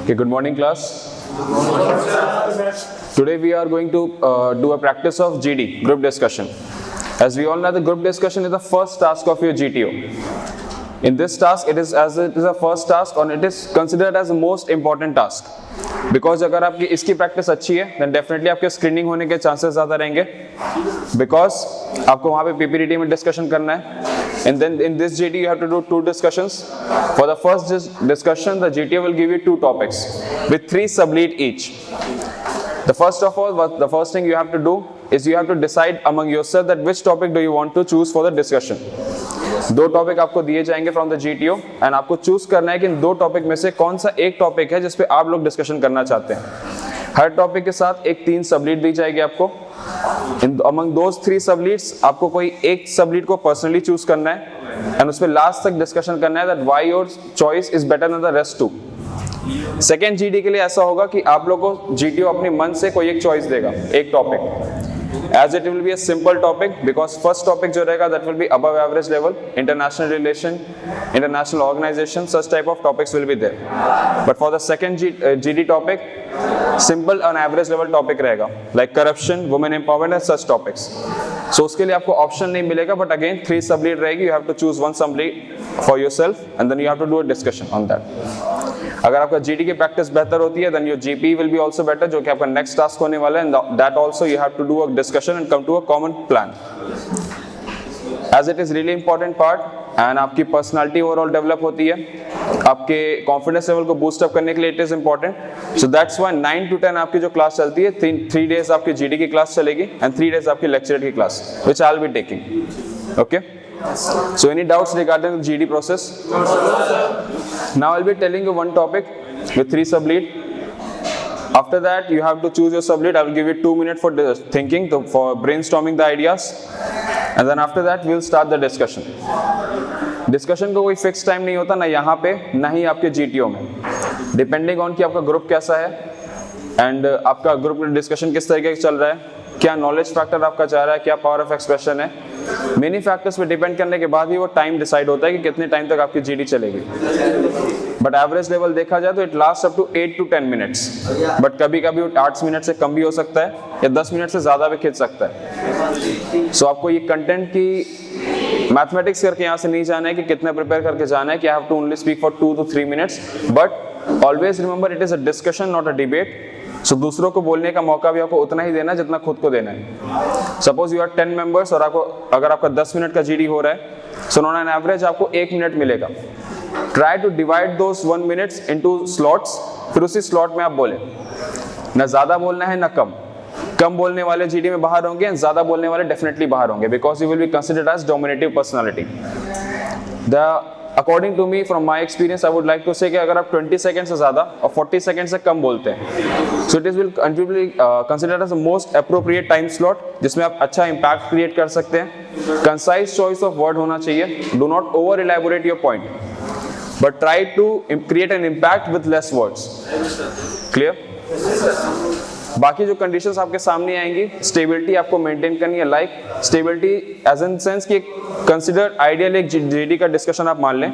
Okay, good morning class. Today we are going to do a practice of GD, group discussion. As we all know, the group discussion is the first task of your GTO. In this task, it is a first task and it is considered as the most important task. Because अगर आपकी इसकी practice अच्छी है, then definitely आपके screening होने के chances ज़्यादा रहेंगे. Because आपको वहाँ पे PPT में डिस्कशन करना है. And then in this GT you have to do two discussions. For the first discussion, the GT will give you two topics with 3 sublead each. The first of all, the first thing you have to do is you have to decide among yourself that which topic do you want to choose for the discussion. 2 topic आपको दिए जाएंगे from the GTO and आपको choose करना है कि इन 2 topic में से कौन सा एक टॉपिक है जिस पे आप लोग डिस्कशन करना चाहते हैं. हर टॉपिक के साथ एक 3 सबलीड दी जाएगी आपको. अमंग दोस 3 सबलीड्स आपको कोई एक सबलीड को पर्सनली चूज करना है एंड उस पे लास्ट तक डिस्कशन करना है that why your choice is better than the rest two. सेकेंड GD के लिए ऐसा होगा कि आप लोगों को GTO अपने मन से कोई एक चॉइस देगा, एक topic. As it will be a simple topic because first topic जो रहेगा that will be above average level, international relation, international organization, such type of topics will be there. But for the second GD topic, simple and average level topic रहेगा like corruption, women empowerment and such topics. So उसके लिए आपको option नहीं मिलेगा but again 3 sublead रहेगी. You have to choose one sublead for yourself and then you have to do a discussion on that. अगर आपका GD की practice बेहतर होती है then your GP will be also better, जो कि आपका नेक्स्ट टास्क होने वाला है. And that also you have to do a discussion and come to a common plan. As it is really important part and आपकी personality overall develop होती है, आपके कॉन्फिडेंस लेवल को बूस्ट अप करने के लिए it is important. So that's why 9 to 10 आपकी जो क्लास चलती है, 3 days आपकी GD की क्लास चलेगी एंड 3 days आपकी लेक्चर की class which I will be taking. Okay, so any doubts regarding the GD process? Now I'll be telling you one topic with 3 sublead. After that you have to choose your sublead. I will give you 2 minutes for thinking, for brainstorming the ideas, and then after that we'll start the discussion. Discussion का कोई fix time नहीं होता, ना यहाँ पे ना ही आपके GTO में, डिपेंडिंग ऑन कि आपका ग्रुप कैसा है एंड आपका ग्रुप में डिस्कशन किस तरीके से चल रहा है, क्या नॉलेज फैक्टर आपका चाह रहा है, क्या पावर ऑफ एक्सप्रेशन है. मेनी फैक्टर्स पे डिपेंड करने के बाद ही वो टाइम डिसाइड होता है कि कितने टाइम तक आपकी GD चलेगी. बट एवरेज लेवल देखा जाए तो it last up to 8 to 10 minutes. But कभी कभी वो 8 मिनट से कम भी हो सकता है या 10 मिनट से ज़्यादा भी खींच सकता है. सो आपको ये कंटेंट की मैथमेटिक्स करके यहाँ से नहीं जाना है कि कितना प्रिपेयर करके जाना है कि I have to only speak for 2 to 3 minutes. But always remember it is a discussion not a debate. So दूसरों को बोलने का मौका भी आपको उतना ही देना है जितना खुद को देना है. सपोज यू आर 10 members और आपको अगर आपका 10 मिनट का GD हो रहा है, सो ऑन एन एवरेज आपको 1 मिनट मिलेगा. Try to divide those 1 minutes into slots. फिर उसी स्लॉट में आप बोले, ना ज्यादा बोलना है ना कम. कम बोलने वाले GD में बाहर होंगे, ज्यादा बोलने वाले डेफिनेटली बाहर होंगे because you will be considered as dominative personality. According to me from my experience I would like to say कि अगर आप 20 सेकंड से ज्यादा और 40 सेकंड से कम बोलते हैं, so it is will considered as the most appropriate time slot जिसमें आप अच्छा इंपैक्ट क्रिएट कर सकते हैं. कंसाइज चॉइस ऑफ वर्ड होना चाहिए. Do not over elaborate your point but try to create an impact with less words. Clear? बाकी जो कंडीशंस आपके सामने आएंगी, स्टेबिलिटी आपको मेंटेन करनी है. Like stability as in sense कि कंसिडर आइडियल एक GD का डिस्कशन आप मान लें,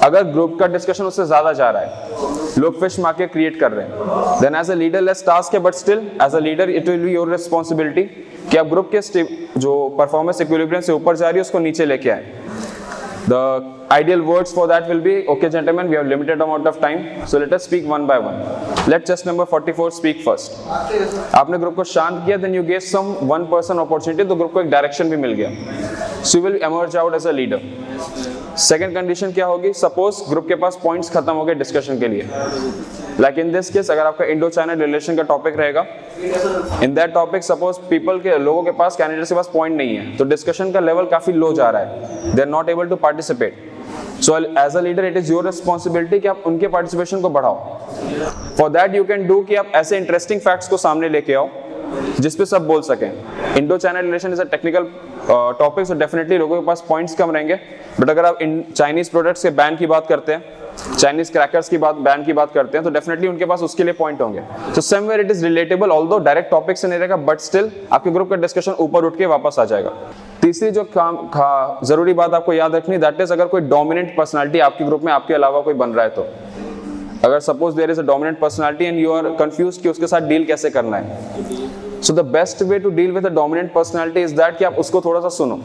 अगर ग्रुप का डिस्कशन उससे ज्यादा जा रहा है, लोग फिश मार्केट क्रिएट कर रहे हैं, then as a leaderless task है but still as a leader it will be your responsibility कि आप ग्रुप के जो परफॉर्मेंस इक्विलिब्रियम से ऊपर जा रही है उसको नीचे लेके आए. The ideal words for that will be, okay gentlemen, we have limited amount of time, so let us speak one by one. Let just number 44 speak first. आपने ग्रुप को शांत किया, then you gave some one person opportunity, तो group को एक direction भी मिल गया. So you will emerge out as a leader. Second condition क्या होगी? सपोज ग्रुप के पास पॉइंट्स खत्म हो गए डिस्कशन के लिए. लाइक इन दिस केस अगर आपका इंडो चाइना रिलेशन का टॉपिक रहेगा, in that topic suppose people के लोगों के पास कैंडिडेट्स के पास पॉइंट नहीं है, तो डिस्कशन का लेवल काफी लो जा रहा है, they are not able to participate. So as a leader it is your responsibility कि आप उनके पार्टिसिपेशन को बढ़ाओ. For that you can do कि आप ऐसे इंटरेस्टिंग फैक्ट्स को सामने लेके आओ जिसपे सब बोल सकें. Indo China relation is a technical topic, so definitely लोगों के पास पॉइंट्स कम रहेंगे. बट अगर आप चाइनीज प्रोडक्ट्स के बैन की बात करते हैं, चाइनीज क्रैकर्स की बात बैन की बात करते हैं, तो डेफिनेटली उनके पास उसके लिए पॉइंट होंगे. So somewhere it is relatable, although direct topic से नहीं रहेगा बट स्टिल आपके ग्रुप का डिस्कशन ऊपर उठ के वापस आ जाएगा. तीसरी जो जरूरी बात आपको याद रखनी, दैट इज अगर कोई डोमिनेंट पर्सनालिटी आपके ग्रुप में आपके अलावा कोई बन रहा है तो अगर suppose there is a dominant personality and you are confuse कि उसके साथ डील कैसे करना है, so the best way to deal with a dominant personality is that कि आप उसको थोड़ा सा सुनो.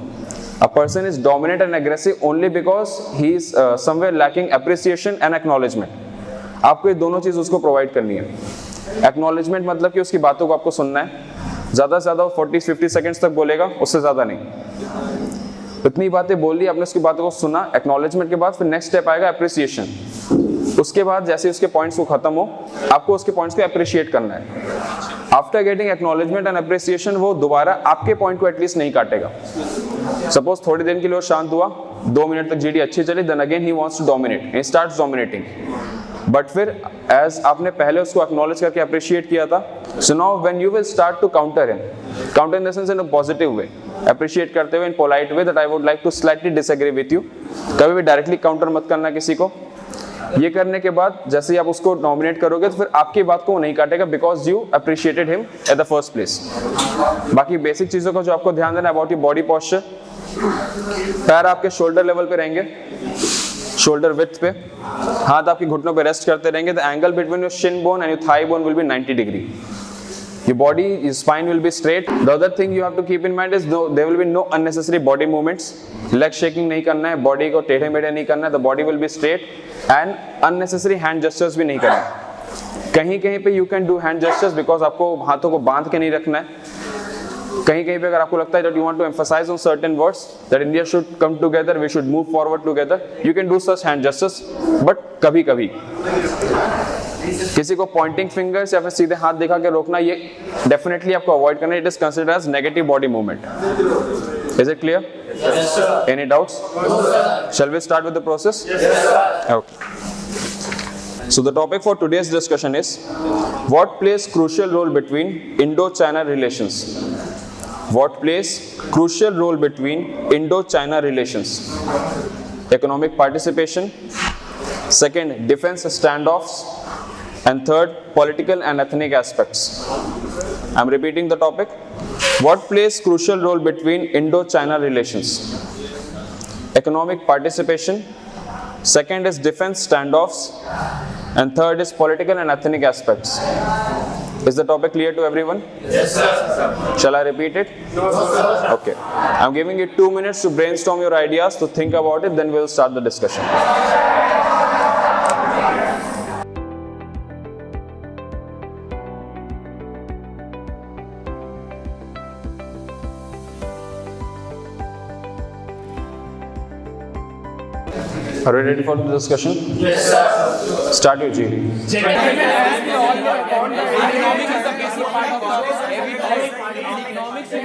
A person is dominant and aggressive only because he is somewhere lacking appreciation and acknowledgement. आपको ये दोनों चीज उसको प्रोवाइड करनी है. एक्नॉलेजमेंट मतलब कि उसकी बातों को आपको सुनना है. ज़्यादा से ज़्यादा 40-50 सेकेंड्स तक बोलेगा, उससे ज़्यादा नहीं. इतनी बातें बोल ली, आपने उसकी बातों को सुना. एक्नॉलेजमेंट के बाद फिर नेक्स्ट स्टेप आएगा अप्रिसिएशन. उसके बाद जैसे उसके पॉइंट्स को खत्म हो, आपको उसके पॉइंट्स को अप्रिशिएट करना है. After getting acknowledgement and appreciation वो दोबारा आपके पॉइंट को एटलीस्ट नहीं काटेगा. सपोज थोड़ी देर के लिए वो शांत हुआ, 2 मिनट तक जीडी अच्छी चली, then again he wants to dominate, he starts dominating. But फिर एज आपने पहले उसको एक्नॉलेज करके अप्रिशिएट किया था, so now when you will start to counter him, counter in the sense in a positive way, appreciate करते हुए in polite way that I would like to slightly disagree with you. कभी भी directly counter मत करना किसी को. ये करने के बाद जैसे ही आप उसको नॉमिनेट करोगे तो फिर आपकी बात को वो नहीं काटेगा because you appreciated him at the first place. बाकी बेसिक चीजों का जो आपको ध्यान देना है अबाउट योर बॉडी पोस्चर, पैर आपके शोल्डर लेवल पे रहेंगे, शोल्डर विड्थ पे, हाथ आपके घुटनों पे रेस्ट करते रहेंगे. The angle between your Shin bone and your thigh bone will be 90 degree. Your body, your spine will be straight. The other thing you have to keep in mind is there will be no unnecessary body movements. Leg shaking नहीं करना है, body को टेढ़े मेढ़े नहीं करना है. The body will be straight and unnecessary hand gestures भी नहीं करना है. कहीं कहीं पे you can do hand gestures because आपको हाथों को बांध के नहीं रखना है. कहीं कहीं पे अगर आपको लगता है that you want to emphasize on certain words that India should come together, we should move forward together, you can do such hand gestures, but कभी कभी किसी को पॉइंटिंग फिंगर्स या फिर सीधे हाथ दिखा के रोकना, ये डेफिनेटली आपको अवॉइड करना है. It is considered as negative body movement. Is it clear? Yes sir. Any doubts? Shall we start with the process? Yes. Okay. So the topic for today's discussion is what plays crucial role between Indo-China relations. What plays crucial role between Indo-China relations? Economic participation. Second, defense standoffs. And third, political and ethnic aspects. I'm repeating the topic. What plays crucial role between Indo-China relations? Economic participation. Second is defense standoffs. And third is political and ethnic aspects. Is the topic clear to everyone? Yes, sir. Shall I repeat it? No, sir. Okay. I'm giving you 2 minutes to brainstorm your ideas, to think about it, then we'll start the discussion. Are you ready for the discussion? Yes, sir. Start your GD. Economics is the basic part of every policy. Economics is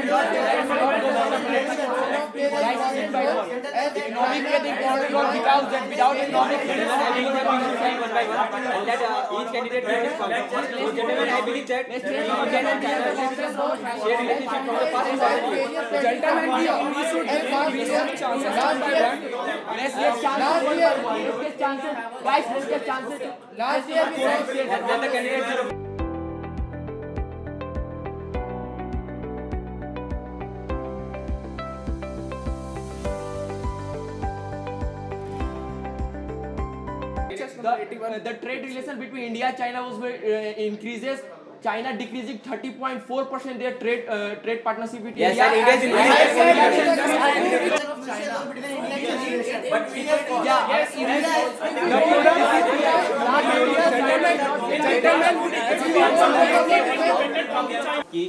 economic is important role because without economics there is nothing that we should find one by one, and that each candidate will respond. So gentlemen, I believe that Indian and China relations share relationship from the past 100 years. Gentlemen, we should give chances one by one. Let's get chances one by one. Let's get chances. Guys, let's get chances. Last year we said that the candidates. The trade relation between India and China was increases. China decreasing 30.4% their trade partnership with India. Yes,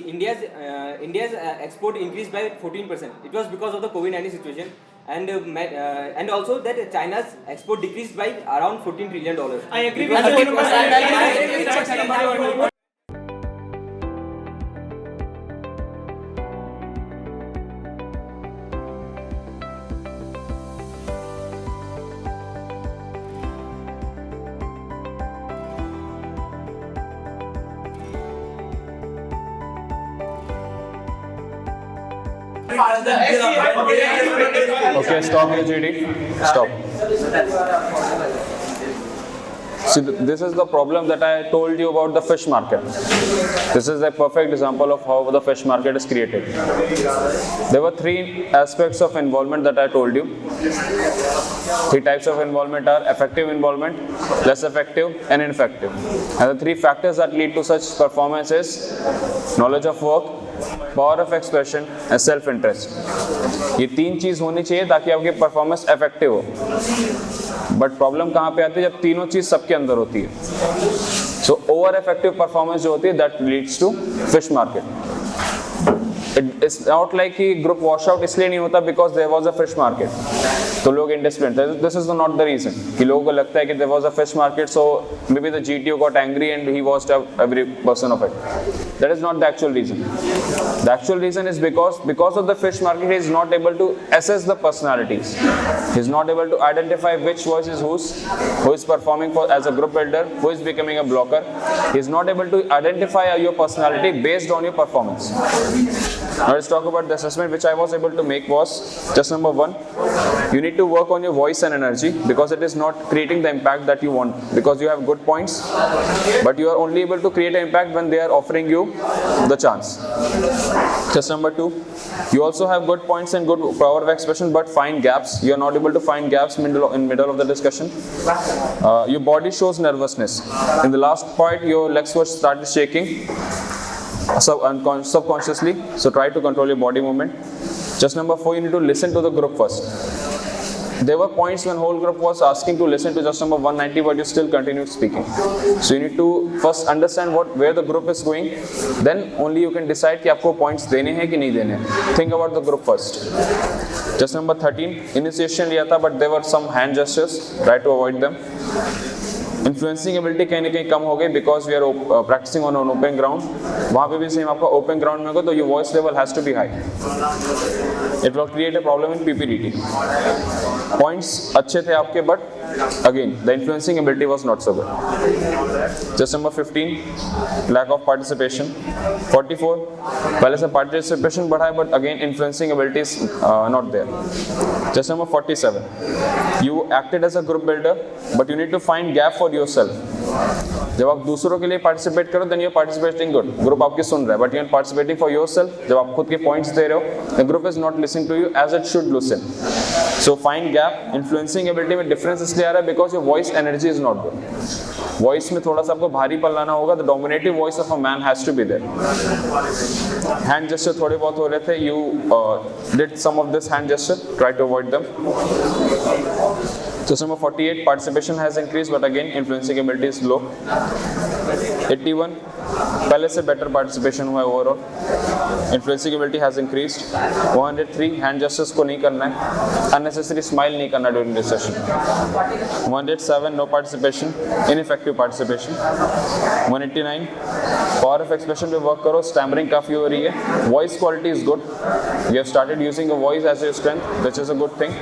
India is India's export increased by 14%. It was because of the COVID-19 situation. And also that China's export decreased by around $14 trillion. I agree with 30%. Okay, stop your GD. Stop. See, this is the problem that I told you about the fish market. This is a perfect example of how the fish market is created. There were three aspects of involvement that I told you. Three types of involvement are effective involvement, less effective, and ineffective. And the three factors that lead to such performance is knowledge of work, power of expression and self interest. ये तीन चीज होनी चाहिए ताकि आपकी performance effective हो. But problem कहाँ पे आती है? जब तीनों चीज सबके अंदर होती है. सो ओवर इफेक्टिव परफॉर्मेंस जो होती है that leads to fish market. It's not like कि ग्रुप वॉश आउट इसलिए नहीं होता because there was a fish market. तो लोग indiscipline. This is not the reason कि लोगों को लगता है कि there was a fish market so maybe the GTO got angry and he watched every person of it. That is not the actual reason. The actual reason is because of the fish market, he is not able to assess the personalities. He is not able to identify which voice is whose, who is performing for as a group builder, who is becoming a blocker. He is not able to identify your personality based on your performance. Now let's talk about the assessment which I was able to make was just number 1. You need to work on your voice and energy because it is not creating the impact that you want, because you have good points but you are only able to create an impact when they are offering you the chance. Just number 2, you also have good points and good power of expression but find gaps. You are not able to find gaps in middle of the discussion. Your body shows nervousness. In the last part your legs were started shaking subconsciously, so try to control your body movement. Just number 4, you need to listen to the group first. There were points when whole group was asking to listen to just number 190 but you still continued speaking. So you need to first understand where the group is going, then only you can decide कि आपको points देने हैं कि नहीं देने. Think about the group first. Just number 13, initiation लिया था but there were some hand gestures, try to avoid them. Influencing ability कहीं ना कहीं कम हो गई because we are practicing on open ground. वहाँ पे भी सेम आपका ओपन ग्राउंड में होगा तो your voice level has to be high. It will create a problem in PPDT. Points अच्छे थे आपके but again the influencing ability was not so good. Just number 15, lack of participation. 44, पहले से participation बढ़ा है but again influencing ability is not there. Just number 47, you acted as a group builder but you need to find gap for yourself. जब आप दूसरों के लिए participate करो then you are participating good. Group आपकी सुन रहा है but you are participating for yourself. जब आप खुद के पॉइंट्स दे रहे हो the group is not listening to you as it should listen. So find gap. Influencing ability में difference इसलिए आ रहा है because your voice energy is not good. Voice में थोड़ा सा आपको भारी पल्लाना होगा. The dominative voice of a man has to be there. Hand gesture थोड़े बहुत हो रहे थे. You did some of this hand gesture, try to avoid them. So number 48, participation has increased but again influencing ability is low. 81, पहले से better participation हुआ है overall. Influencing ability has increased. 103, hand gestures को नहीं करना है. Unnecessary smile नहीं करना during this session. 107, no participation, ineffective participation. 189, power of expression पे work करो. Stammering काफ़ी हो रही है. Voice quality is good. You have started using a voice as your strength, which is a good thing.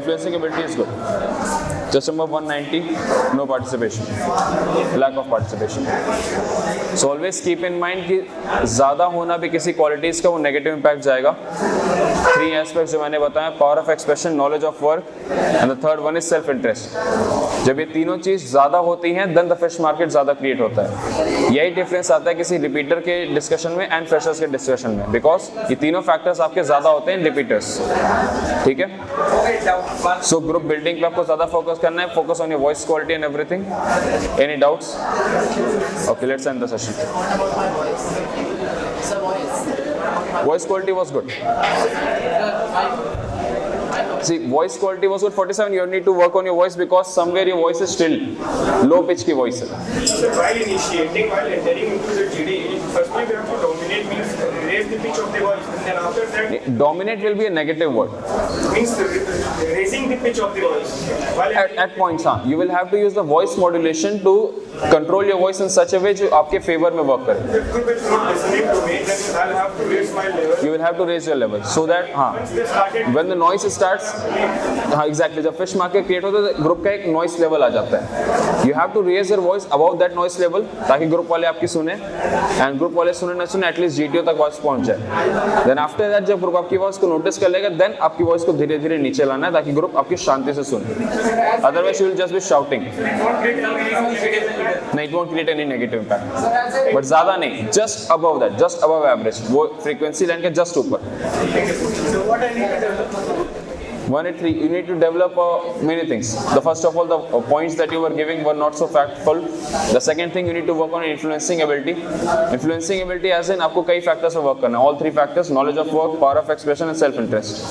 Influencing ability is good. Just number 190, no participation, lack of participation. So always keep in mind कि ज़्यादा होना भी किसी qualities का वो negative impact जाएगा. 3 aspects जो मैंने बताया, power of expression, knowledge of work, and the third one is self interest. जब ये तीनों चीज़ ज़्यादा होती हैं then the fish market ज़्यादा create होता है. यही difference आता है किसी repeater के discussion में and freshers के discussion में, because ये तीनों factors आपके ज़्यादा होते हैं repeaters. ठीक है? So group building पे आपको ज़्यादा focus करना है. Focus on your voice quality and everything. Any doubts? Okay, let's end the session. Voice quality was good. See, voice quality was good. 47, you need to work on your voice because somewhere your voice is still low pitch की voice है. So while initiating, while entering into the GD, firstly we have to dominate, means raise the pitch of the voice, and then after that Dominate will be a negative word. means raising the pitch of the voice. While At points, you will have to use the voice modulation to control your voice in such a way जो आपके favor में work करे. If group is not listening to me, then I'll have to raise my level. You will have to raise your level so that हाँ Once they started, when the noise starts हाँ exactly जब fish market create होता है तो group का एक noise level आ जाता है. You have to raise your voice above that noise level ताकि group वाले आपकी सुने and group वाले सुने न सुने at least GTO तक voice पहुंच जाए. Then after that जब group आपकी voice को notice कर लेगा then आपकी voice को धीरे धीरे नीचे लाना है ताकि group आपकी शांति से सुने. Otherwise you will just be shouting. नहीं, it won't create any negative impact. But ज़्यादा नहीं, just above that, just above average. वो frequency line के just ऊपर. so what I need to develop? 183, you need to develop many things. The first of all, the points that you were giving were not so factful. The second thing you need to work on influencing ability. Influencing ability as in आपको कई factors पे work करना है. All three factors: knowledge of work, power of expression, and self-interest.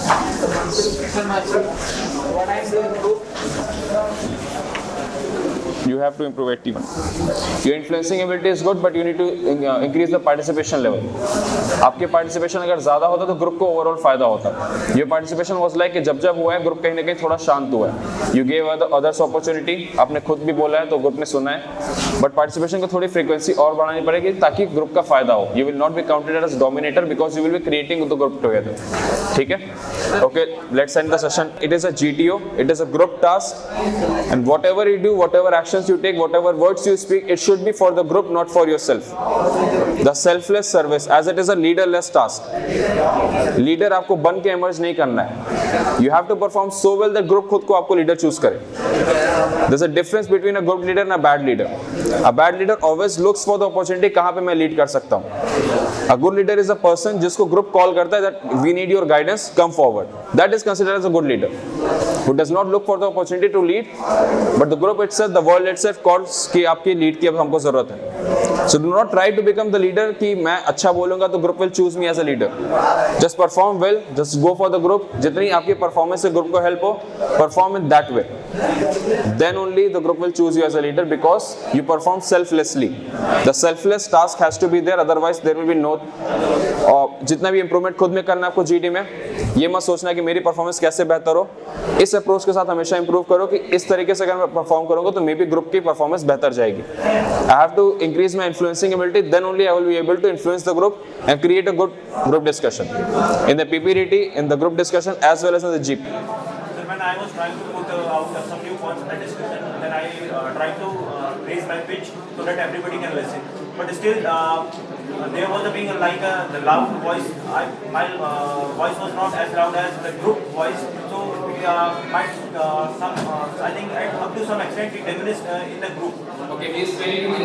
You have to improve 81. Your influencing ability is good, but you need to increase the participation level. आपके participation अगर ज़्यादा होता तो group को overall फायदा होता. Your participation was like कि जब हुआ है group कहीं ना कहीं थोड़ा शांत हुआ है. You gave others opportunity. आपने खुद भी बोला है तो group ने सुना है. But participation को थोड़ी frequency और बढ़ानी पड़ेगी ताकि group का फायदा हो. You will not be counted as dominator because you will be creating the group together. ठीक है? Okay, let's end the session. It is a GTO. It is a group task, and whatever you do, whatever actions you take, whatever words you speak, it should be for the group, not for yourself. The selfless service, as it is a leaderless task. Leader आपको बन के emerge नहीं करना है. You have to perform so well that group खुद को आपको leader choose करे. There's a difference between a good leader and a bad leader. A bad leader always looks for the opportunity कहाँ पे मैं lead कर सकता हूँ. A good leader is a person जिसको group call करता है that we need your guidance, come forward. That is considered as a good leader. Who does not look for the opportunity to lead, but the group itself, the world itself calls कि आपकी lead की अब हमको ज़रूरत है. So do not try to become the leader कि मैं अच्छा बोलूँगा तो group will choose me as a leader. Just perform well, just go for the group. जितनी आपकी performance से group को help हो, perform in that way. Then only the group will choose you as a leader because you perform selflessly. The selfless task has to be there, otherwise there will be no. जितना भी improvement खुद में करना है आपको GT में, ये मत सोचना कि मेरी performance कैसे बेहतर हो. इस approach के साथ हमेशा improve करो कि इस तरीके से अगर मैं perform करूँगा तो maybe group की performance बेहतर जाएगी. I have to increase my influencing ability, then only I will be able to influence the group and create a good group discussion. In the PPDT, in the group discussion as well as in the GP. So when I was trying to put out some new points in the discussion, then I tried to raise my pitch so that everybody can listen. But still, there was the loud voice. My voice was not as loud as the group voice. So I think up to some extent it diminished in the group.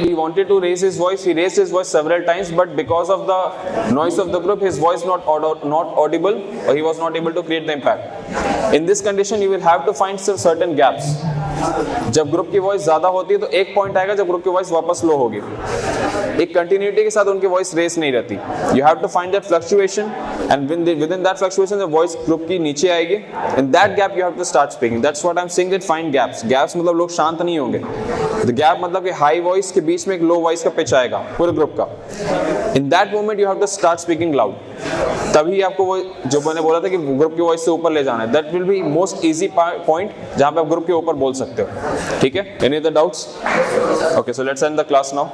He wanted to raise his voice. He raised his voice several times, but because of the noise of the group, his voice not audible, or he was not able to create the impact. In this condition, you will have to find certain gaps. जब group की voice ज्यादा होती है तो एक point आएगा जब group की वॉइस वापस लो होगी. एक कंटिन्यूटी के साथ उनकी वॉइस रेस नहीं रहती. You have to find that fluctuation and within that fluctuation the voice group की नीचे आएगी. In that gap you have to start speaking. That's what I am saying that find gaps. Gaps मतलब लोग शांत नहीं होंगे. The gap मतलब कि हाई वॉइस के बीच में एक लो वॉइस का पिच आएगा पूरे ग्रुप का. In that moment you have to start speaking loud. तभी आपको वो जो मैंने बोला था कि ग्रुप की वॉइस से ऊपर ले जाना है. That will be most easy point जहां पे आप ग्रुप के ऊपर बोल सकते हो. ठीक है? Any other doubts? Okay, so let's end the class now.